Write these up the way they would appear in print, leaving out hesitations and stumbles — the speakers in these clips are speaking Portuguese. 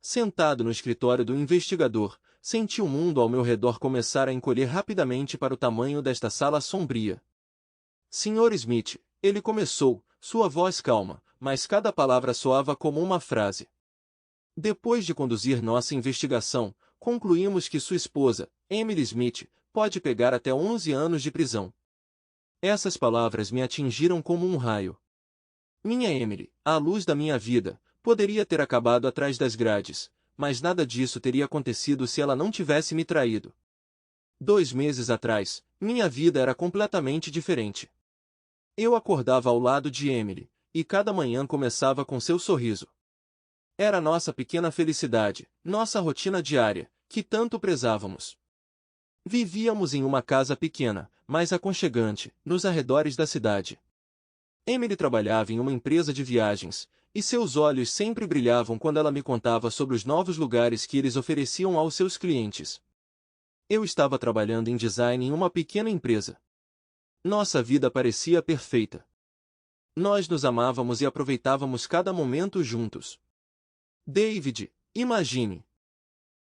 Sentado no escritório do investigador, senti o mundo ao meu redor começar a encolher rapidamente para o tamanho desta sala sombria. Sr. Smith, ele começou, sua voz calma, mas cada palavra soava como uma frase. Depois de conduzir nossa investigação, concluímos que sua esposa, Emily Smith, pode pegar até 11 anos de prisão. Essas palavras me atingiram como um raio. Minha Emily, a luz da minha vida, poderia ter acabado atrás das grades, mas nada disso teria acontecido se ela não tivesse me traído. 2 meses atrás, minha vida era completamente diferente. Eu acordava ao lado de Emily, e cada manhã começava com seu sorriso. Era nossa pequena felicidade, nossa rotina diária, que tanto prezávamos. Vivíamos em uma casa pequena, mas aconchegante, nos arredores da cidade. Emily trabalhava em uma empresa de viagens, e seus olhos sempre brilhavam quando ela me contava sobre os novos lugares que eles ofereciam aos seus clientes. Eu estava trabalhando em design em uma pequena empresa. Nossa vida parecia perfeita. Nós nos amávamos e aproveitávamos cada momento juntos. David, imagine!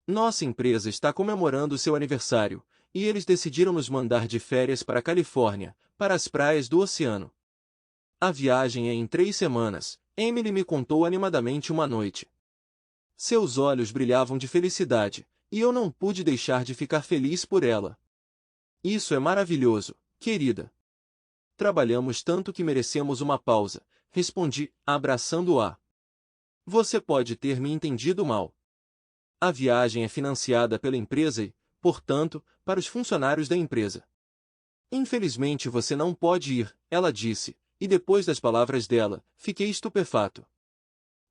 Nossa empresa está comemorando seu aniversário, e eles decidiram nos mandar de férias para a Califórnia, para as praias do oceano. A viagem é em 3 semanas, Emily me contou animadamente uma noite. Seus olhos brilhavam de felicidade, e eu não pude deixar de ficar feliz por ela. Isso é maravilhoso, querida. Trabalhamos tanto que merecemos uma pausa, respondi, abraçando-a. Você pode ter me entendido mal. A viagem é financiada pela empresa e, portanto, para os funcionários da empresa. Infelizmente você não pode ir, ela disse, e depois das palavras dela, fiquei estupefato.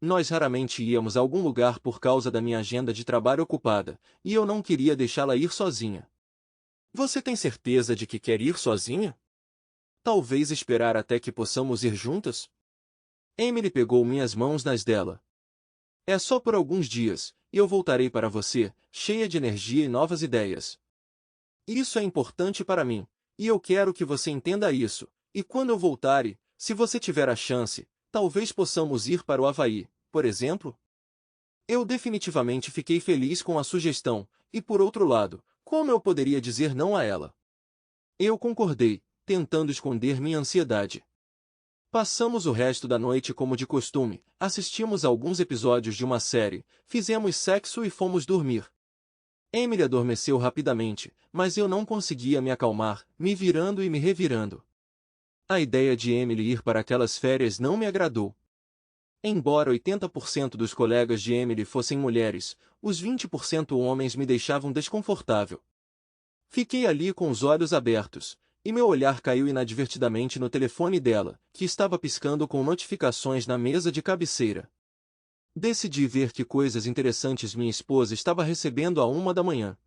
Nós raramente íamos a algum lugar por causa da minha agenda de trabalho ocupada, e eu não queria deixá-la ir sozinha. Você tem certeza de que quer ir sozinha? Talvez esperar até que possamos ir juntas? Emily pegou minhas mãos nas dela. É só por alguns dias, e eu voltarei para você, cheia de energia e novas ideias. Isso é importante para mim, e eu quero que você entenda isso, e quando eu voltar e, se você tiver a chance, talvez possamos ir para o Havaí, por exemplo? Eu definitivamente fiquei feliz com a sugestão, e por outro lado, como eu poderia dizer não a ela? Eu concordei, tentando esconder minha ansiedade. Passamos o resto da noite como de costume, assistimos a alguns episódios de uma série, fizemos sexo e fomos dormir. Emily adormeceu rapidamente, mas eu não conseguia me acalmar, me virando e me revirando. A ideia de Emily ir para aquelas férias não me agradou. Embora 80% dos colegas de Emily fossem mulheres, os 20% homens me deixavam desconfortável. Fiquei ali com os olhos abertos, e meu olhar caiu inadvertidamente no telefone dela, que estava piscando com notificações na mesa de cabeceira. Decidi ver que coisas interessantes minha esposa estava recebendo à 1 da manhã.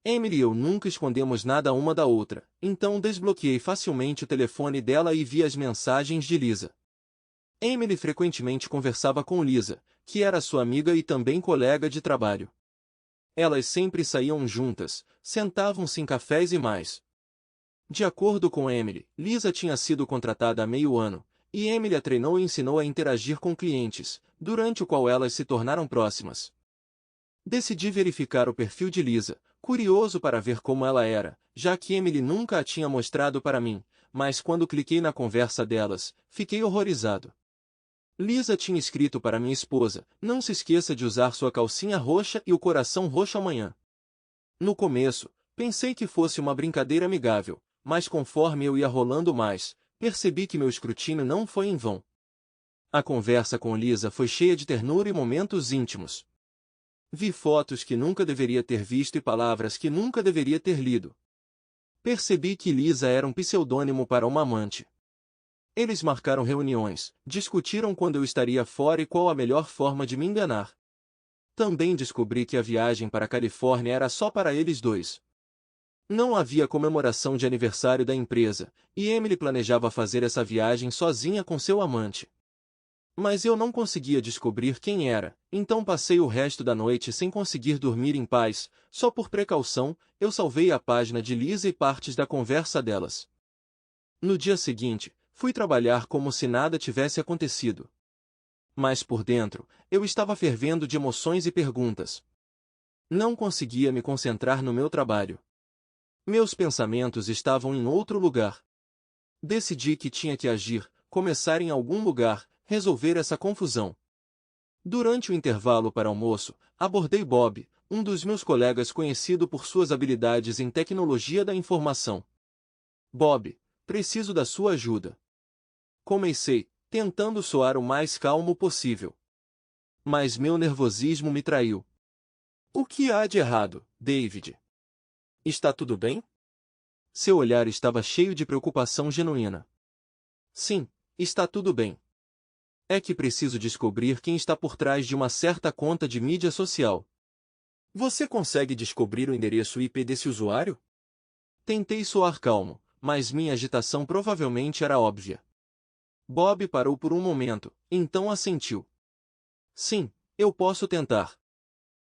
Emily e eu nunca escondemos nada uma da outra, então desbloqueei facilmente o telefone dela e vi as mensagens de Lisa. Emily frequentemente conversava com Lisa, que era sua amiga e também colega de trabalho. Elas sempre saíam juntas, sentavam-se em cafés e mais. De acordo com Emily, Lisa tinha sido contratada há meio ano, e Emily a treinou e ensinou a interagir com clientes, durante o qual elas se tornaram próximas. Decidi verificar o perfil de Lisa, curioso para ver como ela era, já que Emily nunca a tinha mostrado para mim, mas quando cliquei na conversa delas, fiquei horrorizado. Lisa tinha escrito para minha esposa, não se esqueça de usar sua calcinha roxa e o coração roxo amanhã. No começo, pensei que fosse uma brincadeira amigável, mas conforme eu ia rolando mais, percebi que meu escrutínio não foi em vão. A conversa com Lisa foi cheia de ternura e momentos íntimos. Vi fotos que nunca deveria ter visto e palavras que nunca deveria ter lido. Percebi que Lisa era um pseudônimo para uma amante. Eles marcaram reuniões, discutiram quando eu estaria fora e qual a melhor forma de me enganar. Também descobri que a viagem para a Califórnia era só para eles dois. Não havia comemoração de aniversário da empresa, e Emily planejava fazer essa viagem sozinha com seu amante. Mas eu não conseguia descobrir quem era, então passei o resto da noite sem conseguir dormir em paz. Só por precaução, eu salvei a página de Lisa e partes da conversa delas. No dia seguinte, fui trabalhar como se nada tivesse acontecido. Mas por dentro, eu estava fervendo de emoções e perguntas. Não conseguia me concentrar no meu trabalho. Meus pensamentos estavam em outro lugar. Decidi que tinha que agir, começar em algum lugar, resolver essa confusão. Durante o intervalo para almoço, abordei Bob, um dos meus colegas conhecido por suas habilidades em tecnologia da informação. Bob, preciso da sua ajuda. Comecei, tentando soar o mais calmo possível. Mas meu nervosismo me traiu. O que há de errado, David? Está tudo bem? Seu olhar estava cheio de preocupação genuína. Sim, está tudo bem. É que preciso descobrir quem está por trás de uma certa conta de mídia social. Você consegue descobrir o endereço IP desse usuário? Tentei soar calmo, mas minha agitação provavelmente era óbvia. Bob parou por um momento, então assentiu. Sim, eu posso tentar.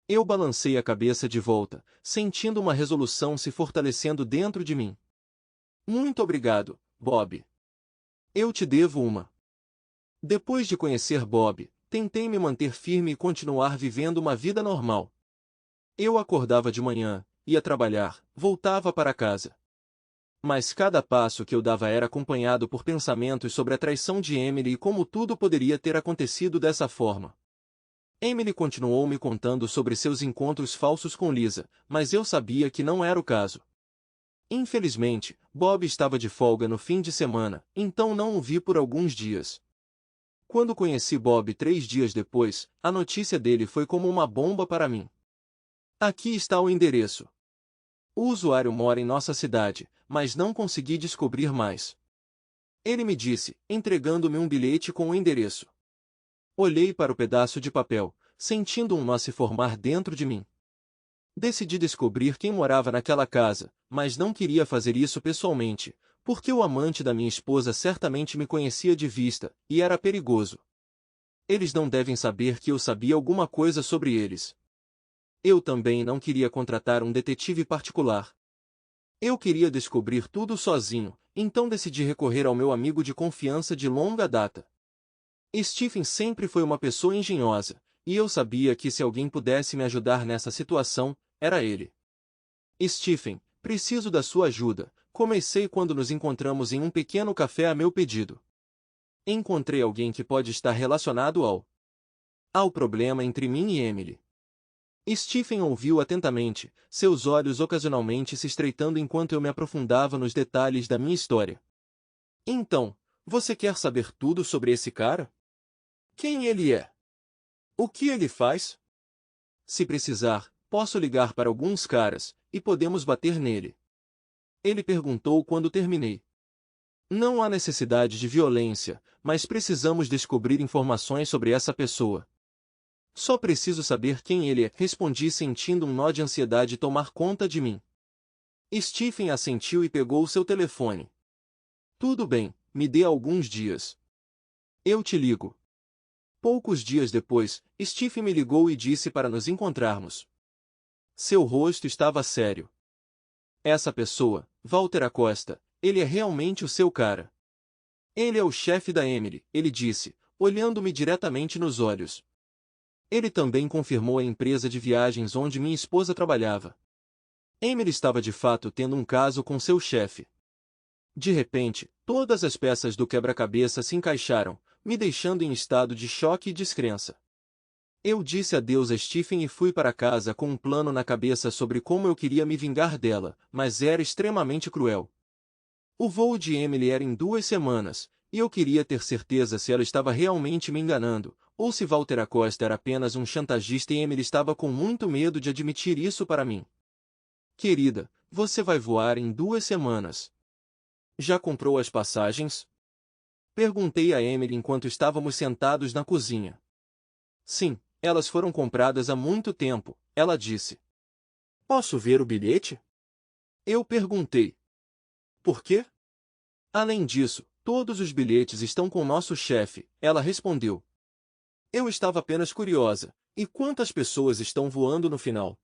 Eu balancei a cabeça de volta, sentindo uma resolução se fortalecendo dentro de mim. Muito obrigado, Bob. Eu te devo uma. Depois de conhecer Bob, tentei me manter firme e continuar vivendo uma vida normal. Eu acordava de manhã, ia trabalhar, voltava para casa. Mas cada passo que eu dava era acompanhado por pensamentos sobre a traição de Emily e como tudo poderia ter acontecido dessa forma. Emily continuou me contando sobre seus encontros falsos com Lisa, mas eu sabia que não era o caso. Infelizmente, Bob estava de folga no fim de semana, então não o vi por alguns dias. Quando conheci Bob 3 dias depois, a notícia dele foi como uma bomba para mim. Aqui está o endereço. O usuário mora em nossa cidade, mas não consegui descobrir mais. Ele me disse, entregando-me um bilhete com o endereço. Olhei para o pedaço de papel, sentindo um nó se formar dentro de mim. Decidi descobrir quem morava naquela casa, mas não queria fazer isso pessoalmente, porque o amante da minha esposa certamente me conhecia de vista, e era perigoso. Eles não devem saber que eu sabia alguma coisa sobre eles. Eu também não queria contratar um detetive particular. Eu queria descobrir tudo sozinho, então decidi recorrer ao meu amigo de confiança de longa data. Stephen sempre foi uma pessoa engenhosa, e eu sabia que se alguém pudesse me ajudar nessa situação, era ele. Stephen, preciso da sua ajuda. Comecei quando nos encontramos em um pequeno café a meu pedido. Encontrei alguém que pode estar relacionado ao problema entre mim e Emily. Stephen ouviu atentamente, seus olhos ocasionalmente se estreitando enquanto eu me aprofundava nos detalhes da minha história. Então, você quer saber tudo sobre esse cara? Quem ele é? O que ele faz? Se precisar, posso ligar para alguns caras, e podemos bater nele. Ele perguntou quando terminei. Não há necessidade de violência, mas precisamos descobrir informações sobre essa pessoa. Só preciso saber quem ele é, respondi sentindo um nó de ansiedade tomar conta de mim. Stephen assentiu e pegou seu telefone. Tudo bem, me dê alguns dias. Eu te ligo. Poucos dias depois, Stephen me ligou e disse para nos encontrarmos. Seu rosto estava sério. Essa pessoa, Walter Acosta, ele é realmente o seu cara. Ele é o chefe da Emily, ele disse, olhando-me diretamente nos olhos. Ele também confirmou a empresa de viagens onde minha esposa trabalhava. Emily estava de fato tendo um caso com seu chefe. De repente, todas as peças do quebra-cabeça se encaixaram, me deixando em estado de choque e descrença. Eu disse adeus a Stephen e fui para casa com um plano na cabeça sobre como eu queria me vingar dela, mas era extremamente cruel. O voo de Emily era em 2 semanas, e eu queria ter certeza se ela estava realmente me enganando, ou se Walter Acosta era apenas um chantagista e Emily estava com muito medo de admitir isso para mim. Querida, você vai voar em 2 semanas. Já comprou as passagens? Perguntei a Emily enquanto estávamos sentados na cozinha. Sim, elas foram compradas há muito tempo, ela disse. Posso ver o bilhete? Eu perguntei. Por quê? Além disso, todos os bilhetes estão com nosso chefe, ela respondeu. Eu estava apenas curiosa. E quantas pessoas estão voando no final?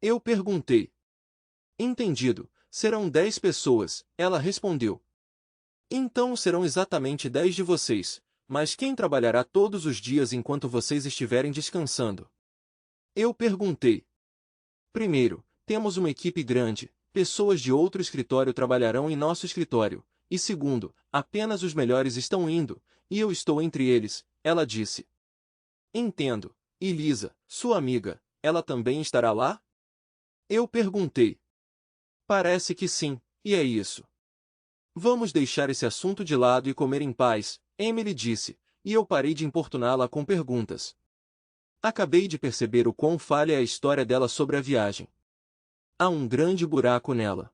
Eu perguntei. Entendido, serão 10 pessoas, ela respondeu. Então serão exatamente 10 de vocês, Mas quem trabalhará todos os dias enquanto vocês estiverem descansando? Eu perguntei. Primeiro, temos uma equipe grande, pessoas de outro escritório trabalharão em nosso escritório. E segundo, apenas os melhores estão indo, e eu estou entre eles, ela disse. Entendo. E Lisa, sua amiga, ela também estará lá? Eu perguntei. Parece que sim, e é isso. Vamos deixar esse assunto de lado e comer em paz, Emily disse, e eu parei de importuná-la com perguntas. Acabei de perceber o quão falha é a história dela sobre a viagem. Há um grande buraco nela.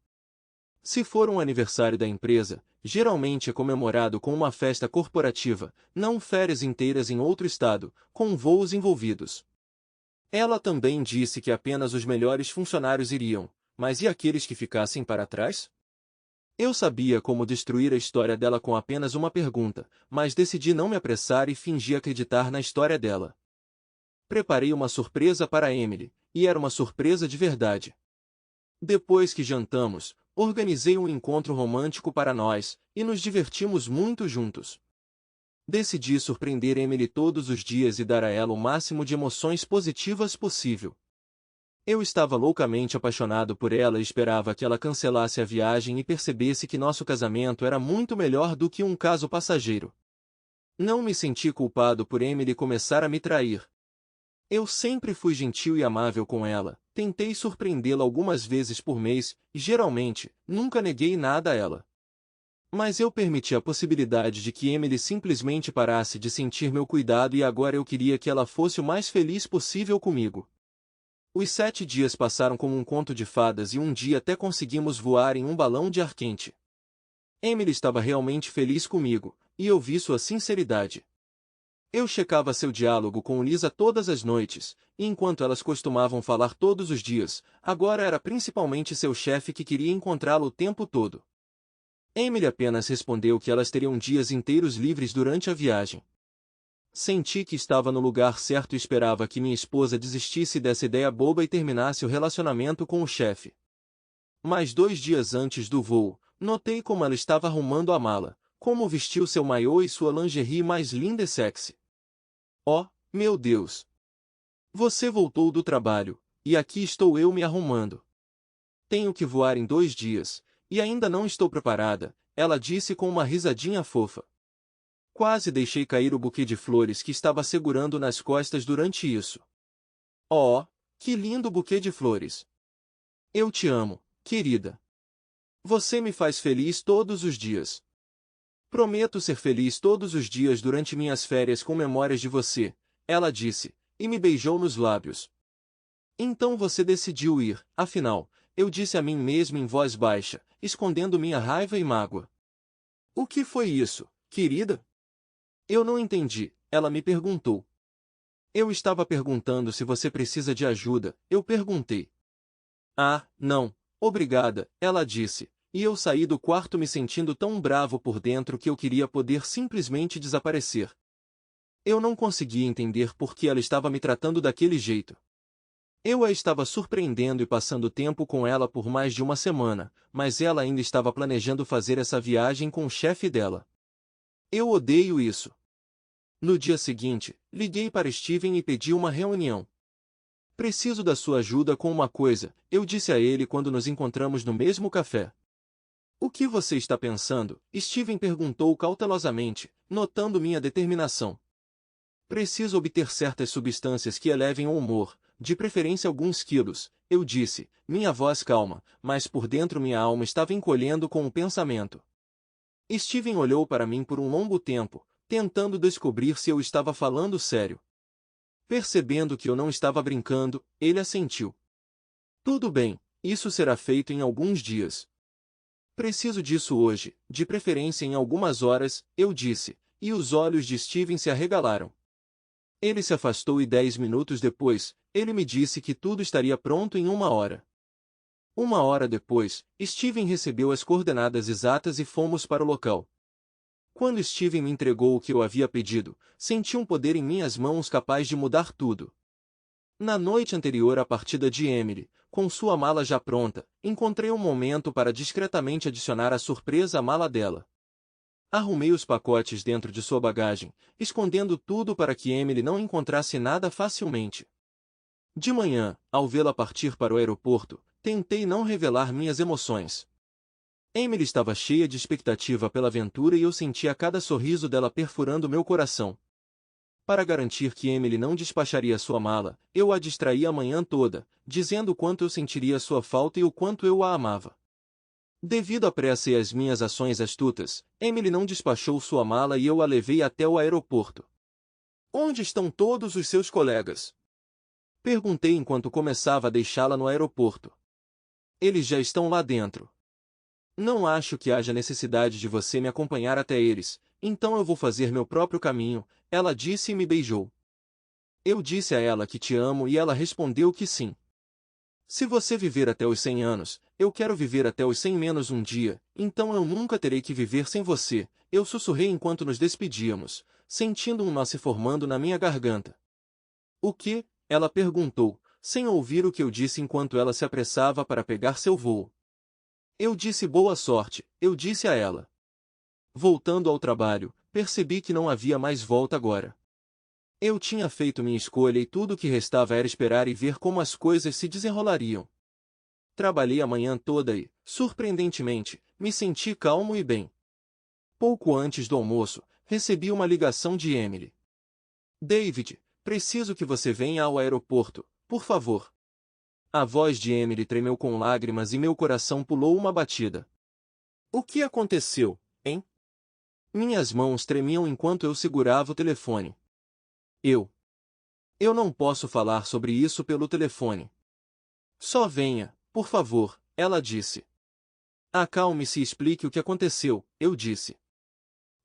Se for um aniversário da empresa, geralmente é comemorado com uma festa corporativa, não férias inteiras em outro estado, com voos envolvidos. Ela também disse que apenas os melhores funcionários iriam, mas e aqueles que ficassem para trás? Eu sabia como destruir a história dela com apenas uma pergunta, mas decidi não me apressar e fingi acreditar na história dela. Preparei uma surpresa para Emily, e era uma surpresa de verdade. Depois que jantamos, organizei um encontro romântico para nós, e nos divertimos muito juntos. Decidi surpreender Emily todos os dias e dar a ela o máximo de emoções positivas possível. Eu estava loucamente apaixonado por ela e esperava que ela cancelasse a viagem e percebesse que nosso casamento era muito melhor do que um caso passageiro. Não me senti culpado por Emily começar a me trair. Eu sempre fui gentil e amável com ela, tentei surpreendê-la algumas vezes por mês, e geralmente, nunca neguei nada a ela. Mas eu permiti a possibilidade de que Emily simplesmente parasse de sentir meu cuidado e agora eu queria que ela fosse o mais feliz possível comigo. Os 7 dias passaram como um conto de fadas e um dia até conseguimos voar em um balão de ar quente. Emily estava realmente feliz comigo, e eu vi sua sinceridade. Eu checava seu diálogo com Lisa todas as noites, e enquanto elas costumavam falar todos os dias, agora era principalmente seu chefe que queria encontrá-lo o tempo todo. Emily apenas respondeu que elas teriam dias inteiros livres durante a viagem. Senti que estava no lugar certo e esperava que minha esposa desistisse dessa ideia boba e terminasse o relacionamento com o chefe. Mas 2 dias antes do voo, notei como ela estava arrumando a mala, como vestiu seu maiô e sua lingerie mais linda e sexy. Oh, meu Deus! Você voltou do trabalho, e aqui estou eu me arrumando. Tenho que voar em 2 dias, e ainda não estou preparada, ela disse com uma risadinha fofa. Quase deixei cair o buquê de flores que estava segurando nas costas durante isso. Oh, que lindo buquê de flores! Eu te amo, querida. Você me faz feliz todos os dias. Prometo ser feliz todos os dias durante minhas férias com memórias de você, ela disse, e me beijou nos lábios. Então você decidiu ir, afinal, eu disse a mim mesmo em voz baixa, escondendo minha raiva e mágoa. O que foi isso, querida? Eu não entendi, ela me perguntou. Eu estava perguntando se você precisa de ajuda, eu perguntei. Ah, não, obrigada, ela disse. E eu saí do quarto me sentindo tão bravo por dentro que eu queria poder simplesmente desaparecer. Eu não conseguia entender por que ela estava me tratando daquele jeito. Eu a estava surpreendendo e passando tempo com ela por mais de uma semana, mas ela ainda estava planejando fazer essa viagem com o chefe dela. Eu odeio isso. No dia seguinte, liguei para Steven e pedi uma reunião. Preciso da sua ajuda com uma coisa, eu disse a ele quando nos encontramos no mesmo café. O que você está pensando? Steven perguntou cautelosamente, notando minha determinação. Preciso obter certas substâncias que elevem o humor, de preferência alguns quilos, eu disse, minha voz calma, mas por dentro minha alma estava encolhendo com o pensamento. Steven olhou para mim por um longo tempo, tentando descobrir se eu estava falando sério. Percebendo que eu não estava brincando, ele assentiu. Tudo bem, isso será feito em alguns dias. Preciso disso hoje, de preferência em algumas horas, eu disse, e os olhos de Steven se arregalaram. Ele se afastou e 10 minutos depois, ele me disse que tudo estaria pronto em 1 hora. 1 hora depois, Steven recebeu as coordenadas exatas e fomos para o local. Quando Steven me entregou o que eu havia pedido, senti um poder em minhas mãos capaz de mudar tudo. Na noite anterior à partida de Emily, com sua mala já pronta, encontrei um momento para discretamente adicionar a surpresa à mala dela. Arrumei os pacotes dentro de sua bagagem, escondendo tudo para que Emily não encontrasse nada facilmente. De manhã, ao vê-la partir para o aeroporto, tentei não revelar minhas emoções. Emily estava cheia de expectativa pela aventura e eu sentia cada sorriso dela perfurando meu coração. Para garantir que Emily não despacharia sua mala, eu a distraí a manhã toda, dizendo o quanto eu sentiria sua falta e o quanto eu a amava. Devido à pressa e às minhas ações astutas, Emily não despachou sua mala e eu a levei até o aeroporto. Onde estão todos os seus colegas? Perguntei enquanto começava a deixá-la no aeroporto. Eles já estão lá dentro. Não acho que haja necessidade de você me acompanhar até eles, então eu vou fazer meu próprio caminho, ela disse e me beijou. Eu disse a ela que te amo e ela respondeu que sim. Se você viver até os 100 anos, eu quero viver até os 100 menos um dia, então eu nunca terei que viver sem você, eu sussurrei enquanto nos despedíamos, sentindo um nó se formando na minha garganta. O que? Ela perguntou, sem ouvir o que eu disse enquanto ela se apressava para pegar seu voo. Eu disse boa sorte, eu disse a ela. Voltando ao trabalho, percebi que não havia mais volta agora. Eu tinha feito minha escolha e tudo o que restava era esperar e ver como as coisas se desenrolariam. Trabalhei a manhã toda e, surpreendentemente, me senti calmo e bem. Pouco antes do almoço, recebi uma ligação de Emily. David, preciso que você venha ao aeroporto, por favor. A voz de Emily tremeu com lágrimas e meu coração pulou uma batida. O que aconteceu, hein? Minhas mãos tremiam enquanto eu segurava o telefone. Eu não posso falar sobre isso pelo telefone. Só venha, por favor, ela disse. Acalme-se e explique o que aconteceu, eu disse.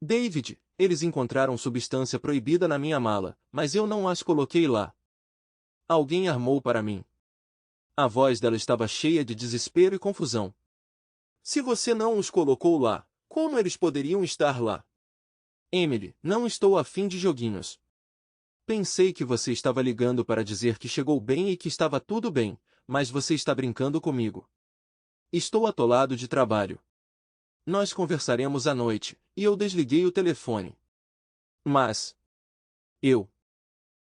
David, eles encontraram substância proibida na minha mala, mas eu não as coloquei lá. Alguém armou para mim. A voz dela estava cheia de desespero e confusão. Se você não os colocou lá, como eles poderiam estar lá? Emily, não estou afim de joguinhos. Pensei que você estava ligando para dizer que chegou bem e que estava tudo bem, mas você está brincando comigo. Estou atolado de trabalho. Nós conversaremos à noite, e eu desliguei o telefone. Mas...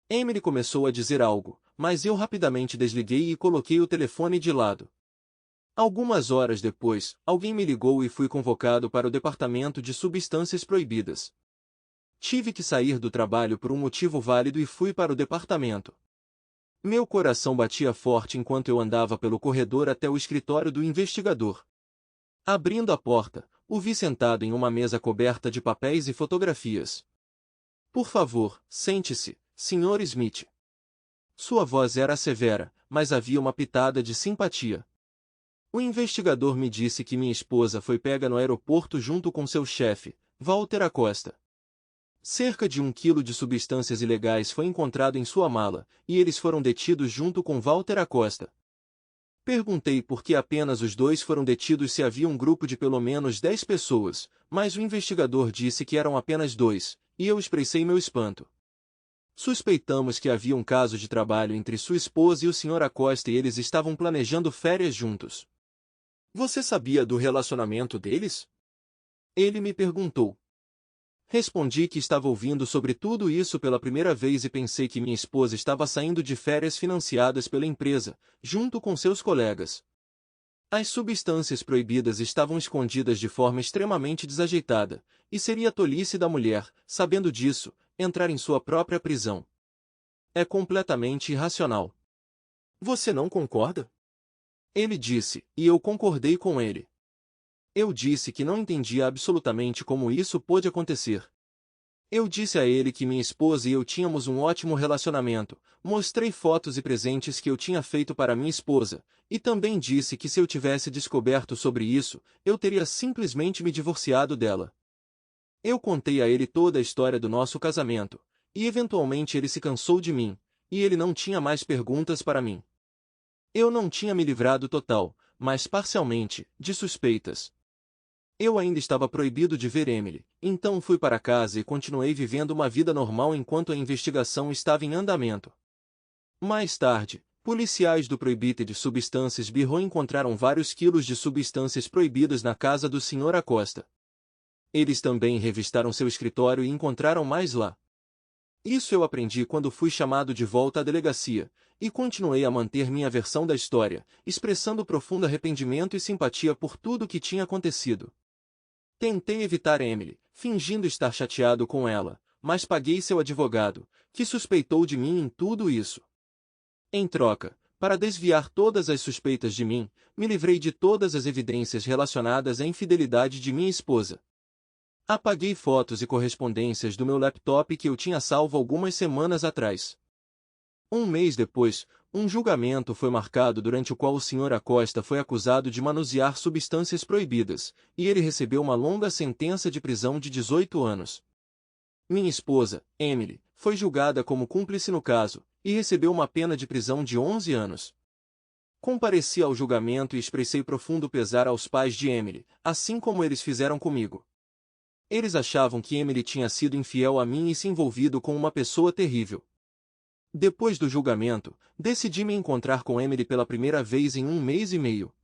Emily começou a dizer algo, mas eu rapidamente desliguei e coloquei o telefone de lado. Algumas horas depois, alguém me ligou e fui convocado para o departamento de substâncias proibidas. Tive que sair do trabalho por um motivo válido e fui para o departamento. Meu coração batia forte enquanto eu andava pelo corredor até o escritório do investigador. Abrindo a porta, o vi sentado em uma mesa coberta de papéis e fotografias. Por favor, sente-se, Sr. Smith. Sua voz era severa, mas havia uma pitada de simpatia. O investigador me disse que minha esposa foi pega no aeroporto junto com seu chefe, Walter Acosta. Cerca de 1 quilo de substâncias ilegais foi encontrado em sua mala, e eles foram detidos junto com Walter Acosta. Perguntei por que apenas os dois foram detidos se havia um grupo de pelo menos 10 pessoas, mas o investigador disse que eram apenas 2, e eu expressei meu espanto. Suspeitamos que havia um caso de trabalho entre sua esposa e o Sr. Acosta e eles estavam planejando férias juntos. Você sabia do relacionamento deles? Ele me perguntou. Respondi que estava ouvindo sobre tudo isso pela primeira vez e pensei que minha esposa estava saindo de férias financiadas pela empresa, junto com seus colegas. As substâncias proibidas estavam escondidas de forma extremamente desajeitada, e seria tolice da mulher, sabendo disso, entrar em sua própria prisão. É completamente irracional. Você não concorda? Ele disse, e eu concordei com ele. Eu disse que não entendia absolutamente como isso pôde acontecer. Eu disse a ele que minha esposa e eu tínhamos um ótimo relacionamento, mostrei fotos e presentes que eu tinha feito para minha esposa, e também disse que se eu tivesse descoberto sobre isso, eu teria simplesmente me divorciado dela. Eu contei a ele toda a história do nosso casamento, e eventualmente ele se cansou de mim, e ele não tinha mais perguntas para mim. Eu não tinha me livrado total, mas parcialmente, de suspeitas. Eu ainda estava proibido de ver Emily, então fui para casa e continuei vivendo uma vida normal enquanto a investigação estava em andamento. Mais tarde, policiais do Prohibited Substances Bureau encontraram vários quilos de substâncias proibidas na casa do Sr. Acosta. Eles também revistaram seu escritório e encontraram mais lá. Isso eu aprendi quando fui chamado de volta à delegacia, e continuei a manter minha versão da história, expressando profundo arrependimento e simpatia por tudo o que tinha acontecido. Tentei evitar Emily, fingindo estar chateado com ela, mas paguei seu advogado, que suspeitou de mim em tudo isso. Em troca, para desviar todas as suspeitas de mim, me livrei de todas as evidências relacionadas à infidelidade de minha esposa. Apaguei fotos e correspondências do meu laptop que eu tinha salvo algumas semanas atrás. Um mês depois, um julgamento foi marcado durante o qual o Sr. Acosta foi acusado de manusear substâncias proibidas, e ele recebeu uma longa sentença de prisão de 18 anos. Minha esposa, Emily, foi julgada como cúmplice no caso, e recebeu uma pena de prisão de 11 anos. Compareci ao julgamento e expressei profundo pesar aos pais de Emily, assim como eles fizeram comigo. Eles achavam que Emily tinha sido infiel a mim e se envolvido com uma pessoa terrível. Depois do julgamento, decidi me encontrar com Emily pela primeira vez em 1 mês e meio.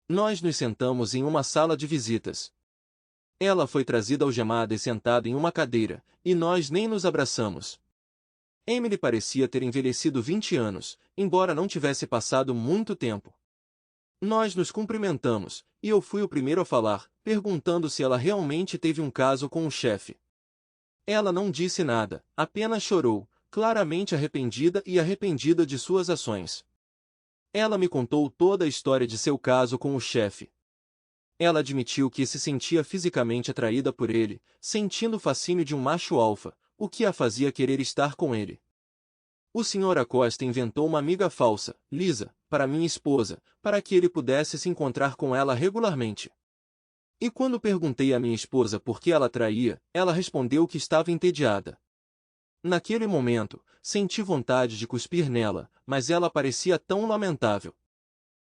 Nós nos sentamos em uma sala de visitas. Ela foi trazida algemada e sentada em uma cadeira, e nós nem nos abraçamos. Emily parecia ter envelhecido 20 anos, embora não tivesse passado muito tempo. Nós nos cumprimentamos, e eu fui o primeiro a falar, perguntando se ela realmente teve um caso com o chefe. Ela não disse nada, apenas chorou, claramente arrependida de suas ações. Ela me contou toda a história de seu caso com o chefe. Ela admitiu que se sentia fisicamente atraída por ele, sentindo o fascínio de um macho alfa, o que a fazia querer estar com ele. O Sr. Acosta inventou uma amiga falsa, Lisa, para minha esposa, para que ele pudesse se encontrar com ela regularmente. E quando perguntei à minha esposa por que ela traía, ela respondeu que estava entediada. Naquele momento, senti vontade de cuspir nela, mas ela parecia tão lamentável.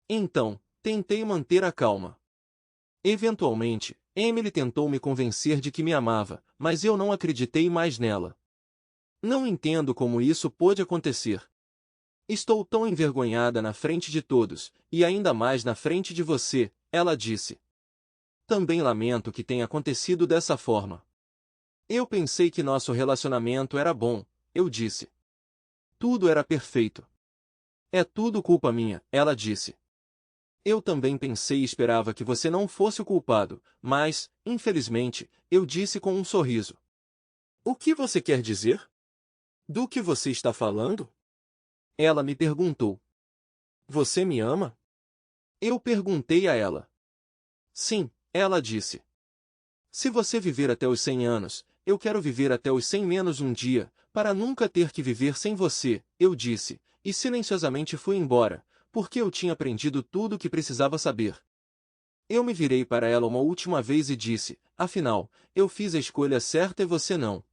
Então, tentei manter a calma. Eventualmente, Emily tentou me convencer de que me amava, mas eu não acreditei mais nela. Não entendo como isso pôde acontecer. Estou tão envergonhada na frente de todos, e ainda mais na frente de você, ela disse. Também lamento que tenha acontecido dessa forma. Eu pensei que nosso relacionamento era bom, eu disse. Tudo era perfeito. É tudo culpa minha, ela disse. Eu também pensei e esperava que você não fosse o culpado, mas, infelizmente, eu disse com um sorriso. O que você quer dizer? Do que você está falando? Ela me perguntou. Você me ama? Eu perguntei a ela. Sim, ela disse. Se você viver até os 100 anos, eu quero viver até os 100 menos um dia, para nunca ter que viver sem você, eu disse, e silenciosamente fui embora, porque eu tinha aprendido tudo o que precisava saber. Eu me virei para ela uma última vez e disse, afinal, eu fiz a escolha certa e você não.